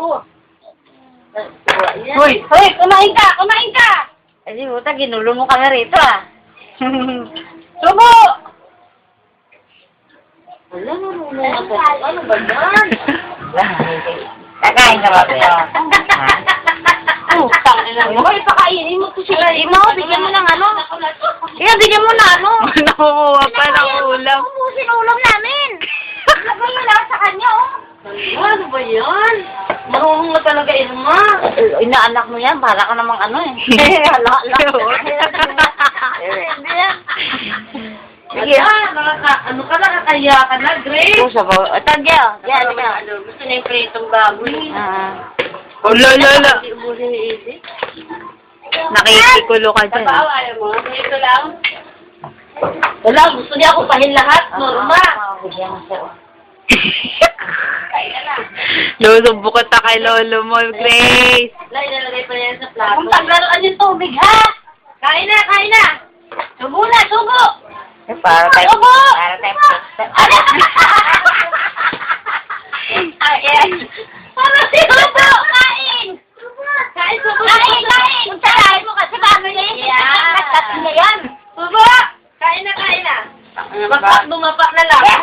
Oo. Hoy! Hoy, kumain ka! Kumain ka! Eh, di buta, ginulo mo kami rito, ah. Subo! Wala, marunong ako. Ano ba yan? Kakain ka ba, Bea? Hoy, pakainin mo ko sila. Bigyan mo ng ano. Bigyan mo na ano. Nakukuha pa ng ulam. Ubusin ulam namin. Lagay mo lang sa kanya, oh. Ano ba yan? Marunong na talaga ilma. Inaanak mo yan, para ka namang ano eh. Hala. Hindi yan. Sige, ano ka, nakakaya ka na, Grace? Pusa ba? Tagya. Yan. Gusto niya yung pritong baboy. Lala. Ubusin ni Izzy. Nakikikulo ka dyan. Tapaw, ayaw mo. Ito lang. Wala, gusto niya ako pahin lahat. Norma. Bigyan mo siya. Lulubukot na kay lolo mo, Grace. Wala, ilalagay pa niya sa plato. Kung paglaruan yung tubig, ha? Kain na, kain na. Subo na, subo. Para tayo. Subo! Para tayo. Ayan. Para si Subo, kain. Kain, Subo. Kain. Kung salahin mo kasi bago niya yung katat niya yan. Subo, kain na, kain na. Bumapa na lang.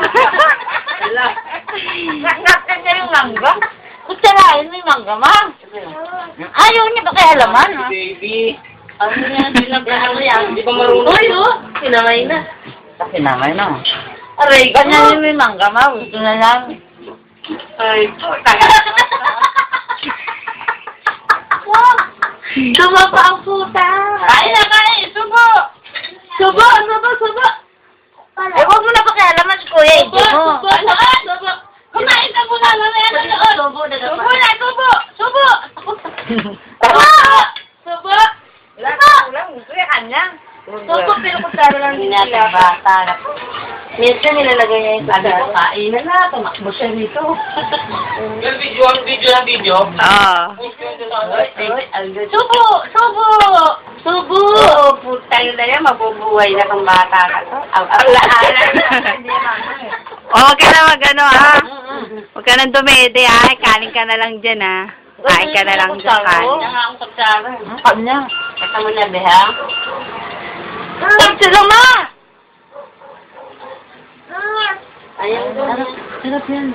Nakakit niya yung mangga. Kutsarahin mo yung mangga, ma'am. Ayaw niya ba kaya laman, ha? Baby. Ano yan? Ano yan? Hindi pa marunong. Uy, oh. Sinamay na. Kasi naman, no? Aray, Ganyan yung mangga, ma'am. Gusto na lang. Ay, Subo pa ang puta. Kain na, kain. Subo. Subo, subo, subo. Eh, huwag mo na pakialaman, kuya. Hindi mo. Subo. Kumain ka muna. Mamaya na doon. Subo na, subo. Subo. Subo. Ulang. Gusto yung kanya. Subo, pero kutsara lang din Hindi sila. natin bata. Minsan nilalagay niya yung Sabi ko, kutsara. Kain na, tumakbo siya dito. Video. Oo. Subo! Subo! Subo! Oo, putang na yan. Mabubuhay na kang bata ka to. Ala-ala. Huwag ka na mag-ano, ha? Huwag ka nang dumede, ha? Kanin ka na lang dyan, ha? Kain ka na lang dyan, kanin. Nga akong kutsara. Kanya. Kasama na, Beha. Sila, ma! Ayaw doon. Sarap yan.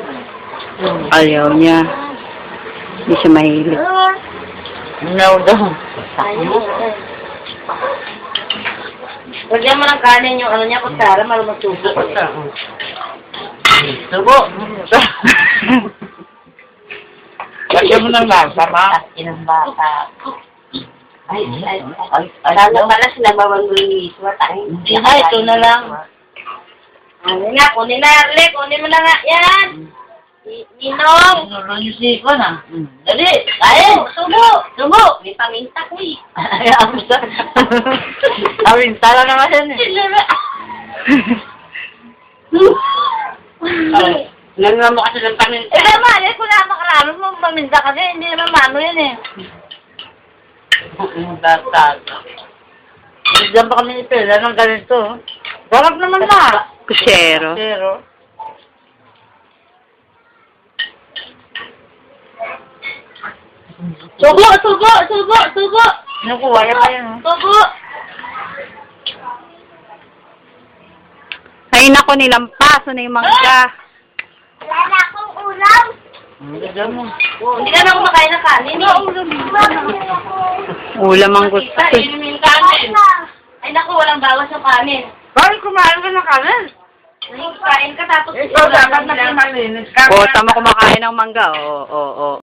Ayaw niya. Hindi siya mahilig. No, daw. Ayaw. Lagyan mo ng kanin yung ano niya, kutsara, malumatubo. Subo. Lagyan mo ng lasa, ma. Inang bata. Ay. Sana pala sinabawan mo yung iswa. Ay, ito na lang. Ano na, kunin na, Arle, kunin mo na nga yan. Ninong. Nulo niyo si Iko na. Dali, kain, subo. May paminta ko eh. Ayaw mo sa... Awin, tala naman yan eh. Nagmamo kasi ng paminta. Eh, naman, eh, kung napakarami mo paminta kasi, hindi naman mano yan eh. Diyan pa kami ipila ng ganito. Sarap naman na. Kusero. Subo. Nakuha niya pa yan. Subo. Ay, naku, nilampaso na yung mangga. Wala na akong ulam. Diyan mo. Hindi ka na kumakain ng kanin. Ulam ang gusto. Kainin mo yung kanin. Ay naku, walang bawas yung kanin. Bakit kumain ka ng kanin? Kain ka tapos... Ikaw dapat na malinis ka. O, tama kumakain ng mangga. Oo.